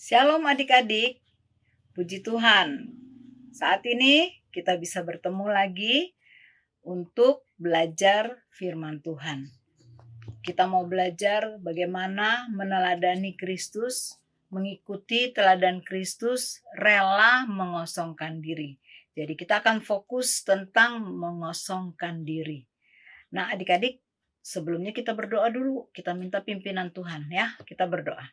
Shalom adik-adik, puji Tuhan. Saat ini kita bisa bertemu lagi untuk belajar firman Tuhan. Kita mau belajar bagaimana meneladani Kristus, mengikuti teladan Kristus, rela mengosongkan diri. Jadi kita akan fokus tentang mengosongkan diri. Nah adik-adik, sebelumnya kita berdoa dulu, kita minta pimpinan Tuhan ya, kita berdoa.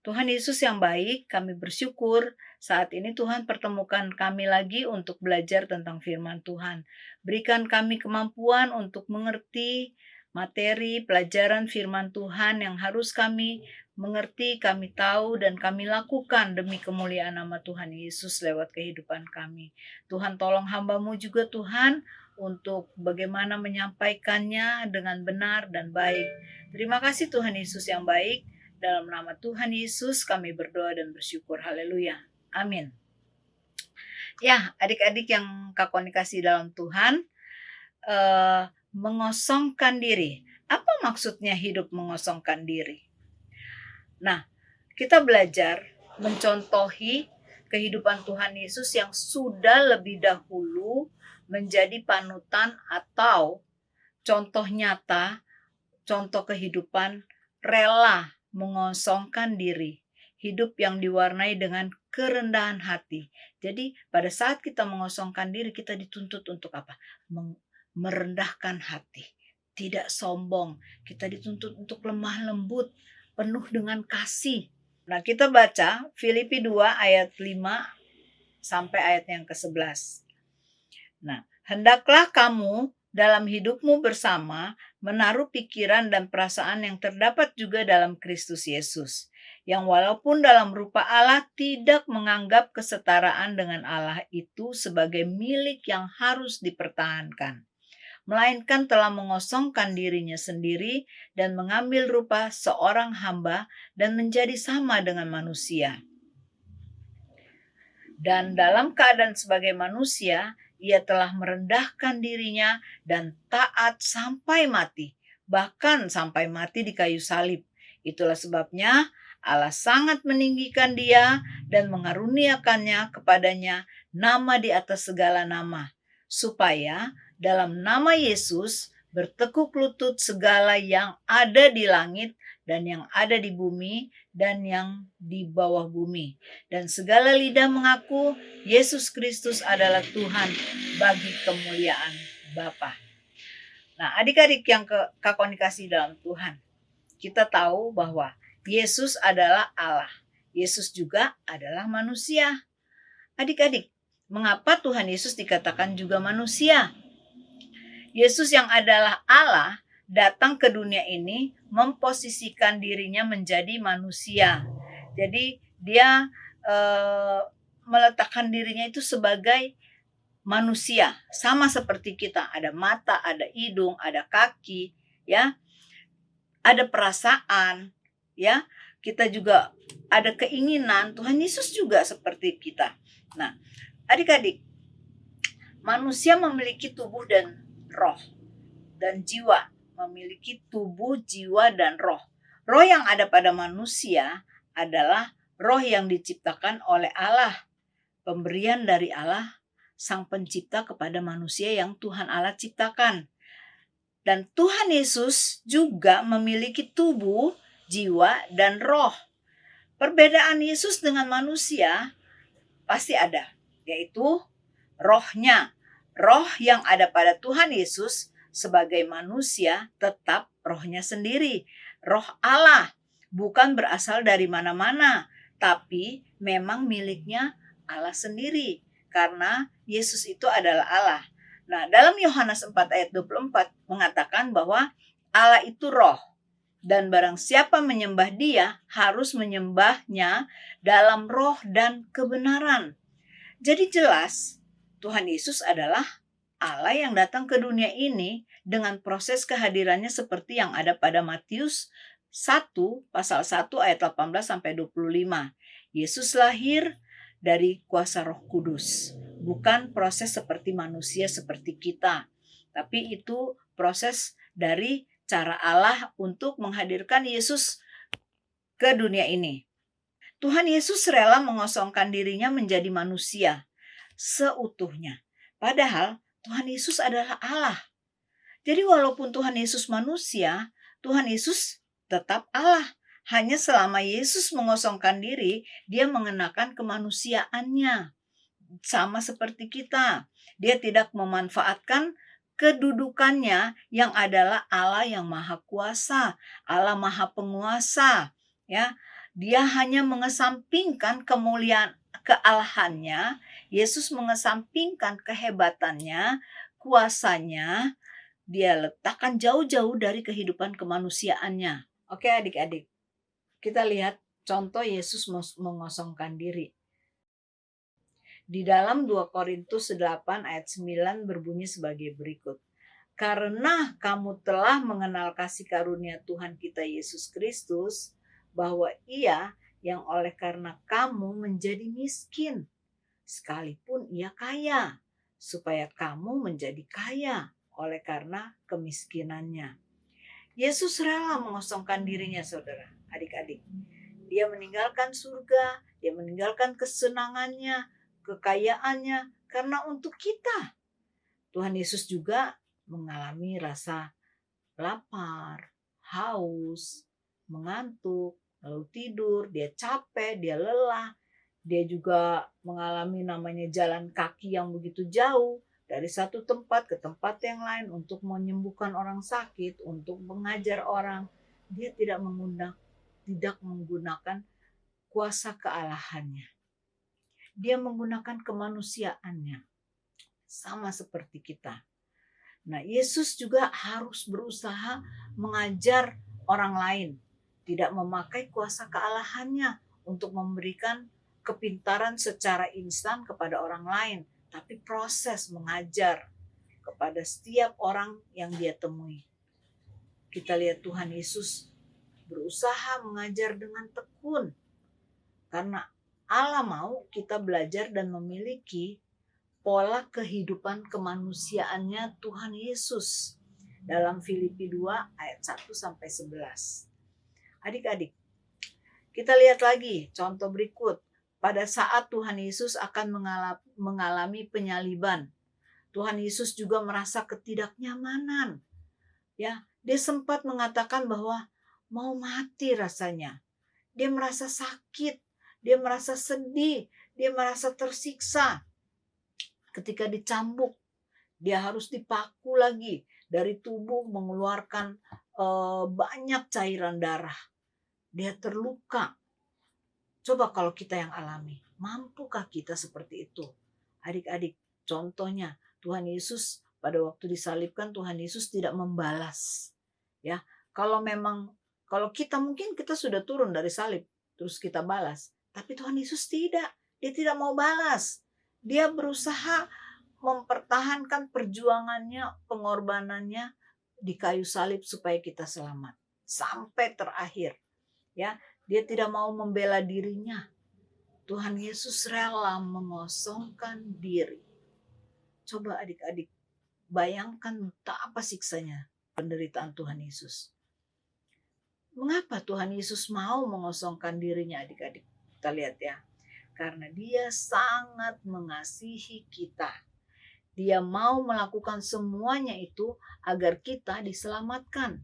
Tuhan Yesus yang baik, kami bersyukur saat ini Tuhan pertemukan kami lagi untuk belajar tentang firman Tuhan. Berikan kami kemampuan untuk mengerti materi pelajaran firman Tuhan yang harus kami mengerti, kami tahu, dan kami lakukan demi kemuliaan nama Tuhan Yesus lewat kehidupan kami. Tuhan tolong hamba-Mu juga Tuhan untuk bagaimana menyampaikannya dengan benar dan baik. Terima kasih Tuhan Yesus yang baik. Dalam nama Tuhan Yesus kami berdoa dan bersyukur. Haleluya. Amin. Ya, adik-adik yang Kak Koni kasih dalam Tuhan, mengosongkan diri. Apa maksudnya hidup mengosongkan diri? Nah, kita belajar mencontohi kehidupan Tuhan Yesus yang sudah lebih dahulu menjadi panutan atau contoh nyata, contoh kehidupan rela mengosongkan diri, hidup yang diwarnai dengan kerendahan hati. Jadi pada saat kita mengosongkan diri, kita dituntut untuk apa? Merendahkan hati, tidak sombong. Kita dituntut untuk lemah lembut, penuh dengan kasih. Nah kita baca Filipi 2 ayat 5 sampai ayat yang ke-11. Nah, hendaklah kamu dalam hidupmu bersama menaruh pikiran dan perasaan yang terdapat juga dalam Kristus Yesus, yang walaupun dalam rupa Allah tidak menganggap kesetaraan dengan Allah itu sebagai milik yang harus dipertahankan, melainkan telah mengosongkan dirinya sendiri dan mengambil rupa seorang hamba dan menjadi sama dengan manusia. Dan dalam keadaan sebagai manusia, ia telah merendahkan dirinya dan taat sampai mati, bahkan sampai mati di kayu salib. Itulah sebabnya Allah sangat meninggikan dia dan mengaruniakannya kepadanya nama di atas segala nama, supaya dalam nama Yesus bertekuk lutut segala yang ada di langit dan yang ada di bumi dan yang di bawah bumi, dan segala lidah mengaku Yesus Kristus adalah Tuhan bagi kemuliaan Bapa. Nah, adik-adik yang Kak Koni kasih dalam Tuhan, kita tahu bahwa Yesus adalah Allah. Yesus juga adalah manusia. Adik-adik, mengapa Tuhan Yesus dikatakan juga manusia? Yesus yang adalah Allah datang ke dunia ini memposisikan dirinya menjadi manusia. Jadi dia meletakkan dirinya itu sebagai manusia, sama seperti kita. Ada mata, ada hidung, ada kaki, ya, ada perasaan, ya. Kita juga ada keinginan. Tuhan Yesus juga seperti kita. Nah, adik-adik, manusia memiliki tubuh dan roh dan jiwa, memiliki tubuh, jiwa, dan roh. Roh yang ada pada manusia adalah roh yang diciptakan oleh Allah, pemberian dari Allah, Sang Pencipta kepada manusia yang Tuhan Allah ciptakan. Dan Tuhan Yesus juga memiliki tubuh, jiwa, dan roh. Perbedaan Yesus dengan manusia pasti ada, yaitu rohnya. Roh yang ada pada Tuhan Yesus sebagai manusia tetap rohnya sendiri. Roh Allah bukan berasal dari mana-mana, tapi memang miliknya Allah sendiri. Karena Yesus itu adalah Allah. Nah, dalam Yohanes 4 ayat 24 mengatakan bahwa Allah itu roh. Dan barang siapa menyembah dia harus menyembahnya dalam roh dan kebenaran. Jadi jelas Tuhan Yesus adalah Allah yang datang ke dunia ini dengan proses kehadirannya seperti yang ada pada Matius 1 pasal 1 ayat 18 sampai 25. Yesus lahir dari kuasa Roh Kudus. Bukan proses seperti manusia seperti kita, tapi itu proses dari cara Allah untuk menghadirkan Yesus ke dunia ini. Tuhan Yesus rela mengosongkan dirinya menjadi manusia seutuhnya. Padahal Tuhan Yesus adalah Allah. Jadi walaupun Tuhan Yesus manusia, Tuhan Yesus tetap Allah. Hanya selama Yesus mengosongkan diri, dia mengenakan kemanusiaannya. Sama seperti kita. Dia tidak memanfaatkan kedudukannya yang adalah Allah yang maha kuasa, Allah maha penguasa. Ya, dia hanya mengesampingkan kemuliaan kealahannya. Yesus mengesampingkan kehebatannya, kuasanya, dia letakkan jauh-jauh dari kehidupan kemanusiaannya. Oke adik-adik, kita lihat contoh Yesus mengosongkan diri. Di dalam 2 Korintus 8 ayat 9 berbunyi sebagai berikut. Karena kamu telah mengenal kasih karunia Tuhan kita Yesus Kristus, bahwa Ia yang oleh karena kamu menjadi miskin, sekalipun Ia kaya, supaya kamu menjadi kaya oleh karena kemiskinannya. Yesus rela mengosongkan dirinya, saudara, adik-adik. Dia meninggalkan surga, dia meninggalkan kesenangannya, kekayaannya, karena untuk kita. Tuhan Yesus juga mengalami rasa lapar, haus, mengantuk, lalu tidur, dia capek, dia lelah. Dia juga mengalami namanya jalan kaki yang begitu jauh dari satu tempat ke tempat yang lain untuk menyembuhkan orang sakit, untuk mengajar orang. Dia tidak menggunakan kuasa kealahannya. Dia menggunakan kemanusiaannya. Sama seperti kita. Nah, Yesus juga harus berusaha mengajar orang lain. Tidak memakai kuasa kealahannya untuk memberikan kepintaran secara instan kepada orang lain, tapi proses mengajar kepada setiap orang yang dia temui. Kita lihat Tuhan Yesus berusaha mengajar dengan tekun, karena Allah mau kita belajar dan memiliki pola kehidupan kemanusiaannya Tuhan Yesus dalam Filipi 2 ayat 1-11. Adik-adik, kita lihat lagi contoh berikut. Pada saat Tuhan Yesus akan mengalami penyaliban, Tuhan Yesus juga merasa ketidaknyamanan. Ya, dia sempat mengatakan bahwa mau mati rasanya. Dia merasa sakit, dia merasa sedih, dia merasa tersiksa. Ketika dicambuk, dia harus dipaku lagi, dari tubuh mengeluarkan banyak cairan darah. Dia terluka. Coba kalau kita yang alami, mampukah kita seperti itu? Adik-adik, contohnya Tuhan Yesus pada waktu disalibkan, Tuhan Yesus tidak membalas. Ya, kalau kita mungkin kita sudah turun dari salib, terus kita balas. Tapi Tuhan Yesus tidak, dia tidak mau balas. Dia berusaha mempertahankan perjuangannya, pengorbanannya di kayu salib supaya kita selamat sampai terakhir. Ya, dia tidak mau membela dirinya. Tuhan Yesus rela mengosongkan diri. Coba adik-adik bayangkan betapa siksanya penderitaan Tuhan Yesus. Mengapa Tuhan Yesus mau mengosongkan dirinya, adik-adik? Kita lihat ya. Karena dia sangat mengasihi kita. Dia mau melakukan semuanya itu agar kita diselamatkan.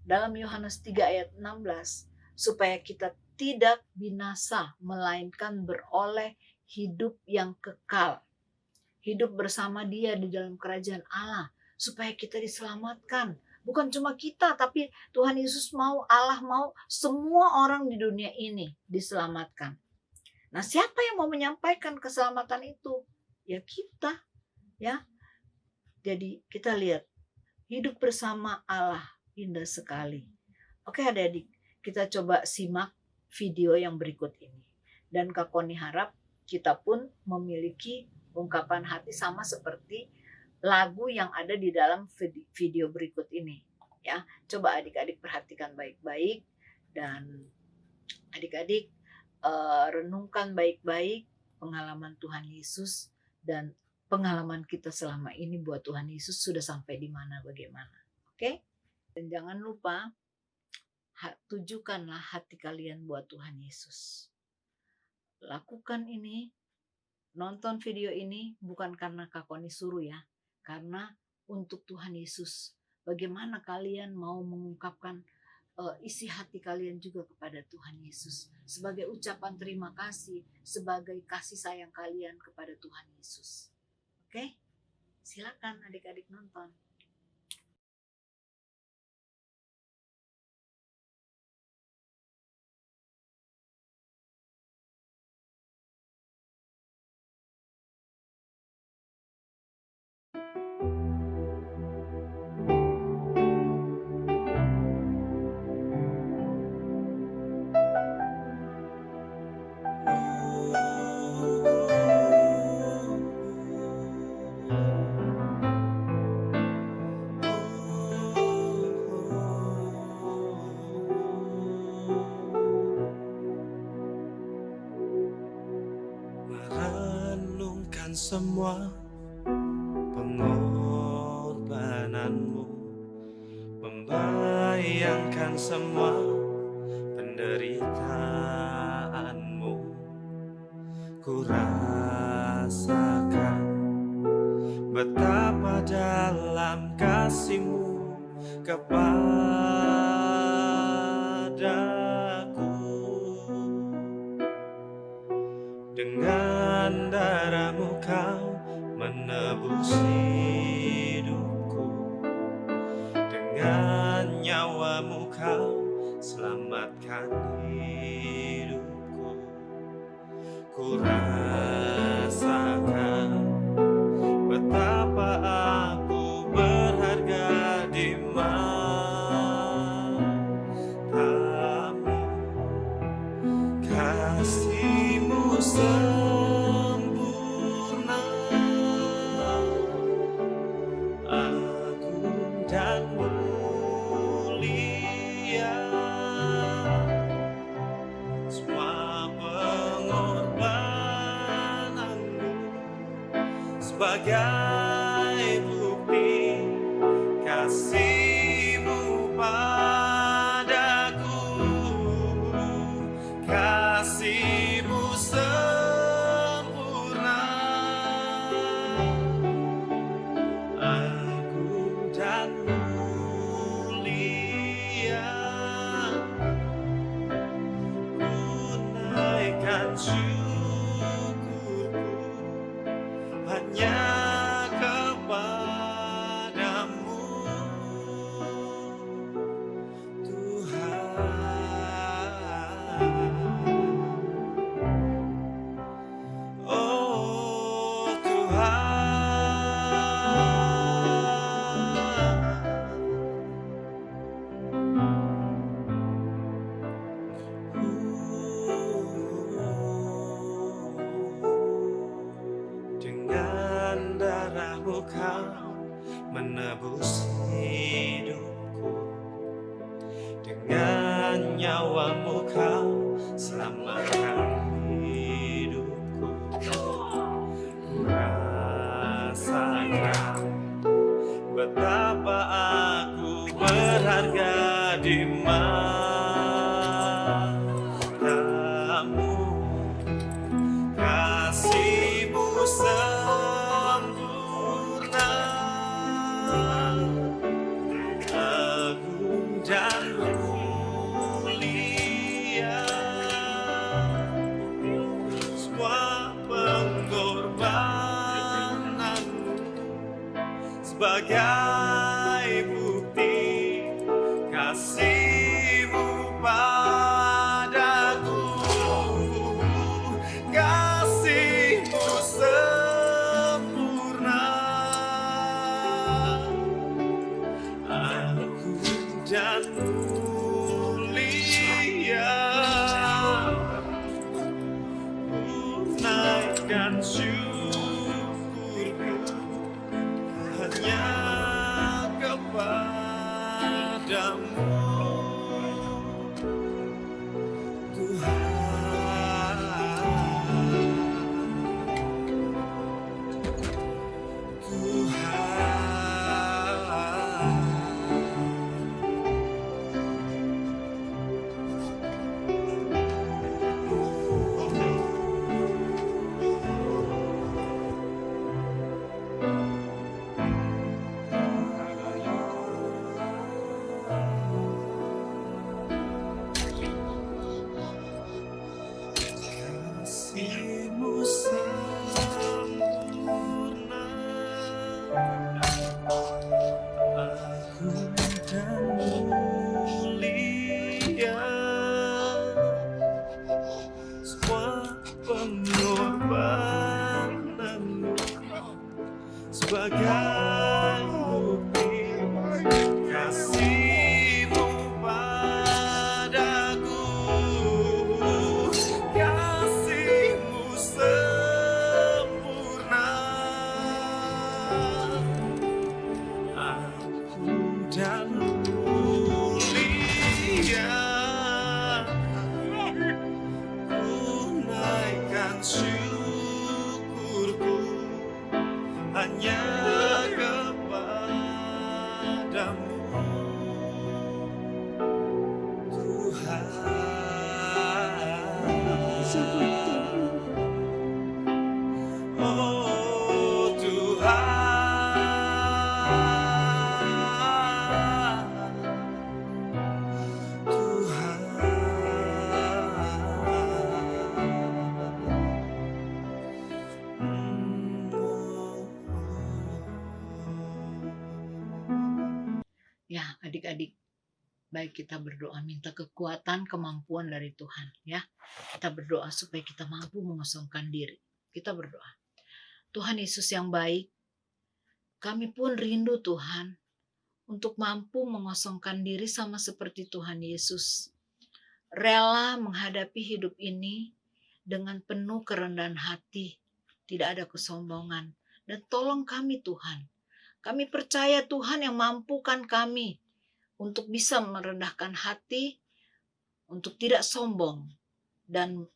Dalam Yohanes 3 ayat 16, supaya kita tidak binasa, melainkan beroleh hidup yang kekal. Hidup bersama dia di dalam kerajaan Allah, supaya kita diselamatkan. Bukan cuma kita, tapi Tuhan Yesus mau, Allah mau semua orang di dunia ini diselamatkan. Nah, siapa yang mau menyampaikan keselamatan itu? Ya kita. Ya, jadi kita lihat hidup bersama Allah indah sekali. Oke adik-adik, kita coba simak video yang berikut ini. Dan Kak Koni harap kita pun memiliki ungkapan hati sama seperti lagu yang ada di dalam video berikut ini. Ya, coba adik-adik perhatikan baik-baik dan adik-adik renungkan baik-baik pengalaman Tuhan Yesus dan pengalaman kita selama ini buat Tuhan Yesus sudah sampai di mana, bagaimana. Oke? Dan jangan lupa tujukanlah hati kalian buat Tuhan Yesus. lakukan ini, nonton video ini bukan karena Kak Koni suruh ya, karena untuk Tuhan Yesus. Bagaimana kalian mau mengungkapkan isi hati kalian juga kepada Tuhan Yesus sebagai ucapan terima kasih, sebagai kasih sayang kalian kepada Tuhan Yesus. Oke? Silakan adik-adik nonton. Merenungkan semua pengorbananmu, membayangkan semua penderitaanmu, ku rasakan betapa dalam kasih-Mu kepadaku. Dengan darah-Mu Kau menebus hidupku, dengan nyawa-Mu Kau selamatkan hidupku. Ku rasakan betapa aku berharga di mata-Mu. Kasih-Mu sempurna, agung dan mulia. Semua pengorbanan-Mu sebagai bukti kasih-Mu padaku. Kasih-Mu sempurna, agung dan mulia. Ku naikkan syukurku hanya kepadamu, Tuhan. Oh Tuhan, dengan darah-Mu Kau menebus hidupku, dengan nyawa-Mu Kau selamatkan hidupku. Ku rasakan betapa aku berharga di mata-Mu. Kasih-Mu sempurna, agung dan mulia. Semua pengorbanan-Mu sebagai bukti kasih-Mu padaku. Kasih-Mu sempurna, agung dan mulia. Ku naikkan syukurku hanya kepadamu, Tuhan. Tuhan, dan syukurku hanya kepadamu, Tuhan. Oh Tuhan, Ya, adik-adik, baik kita berdoa minta kekuatan, kemampuan dari Tuhan ya. Kita berdoa supaya kita mampu mengosongkan diri. Kita berdoa. Tuhan Yesus yang baik, kami pun rindu Tuhan untuk mampu mengosongkan diri sama seperti Tuhan Yesus. Rela menghadapi hidup ini dengan penuh kerendahan hati, tidak ada kesombongan. Dan tolong kami Tuhan. Kami percaya Tuhan yang mampukan kami untuk bisa merendahkan hati, untuk tidak sombong, dan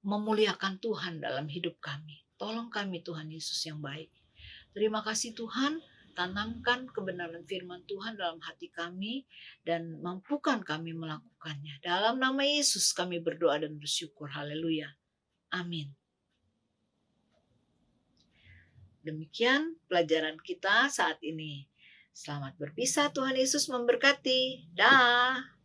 memuliakan Tuhan dalam hidup kami. Tolong kami Tuhan Yesus yang baik. Terima kasih Tuhan, tanamkan kebenaran firman Tuhan dalam hati kami dan mampukan kami melakukannya. Dalam nama Yesus kami berdoa dan bersyukur. Haleluya. Amin. Demikian pelajaran kita saat ini. Selamat berpisah, Tuhan Yesus memberkati. Dah.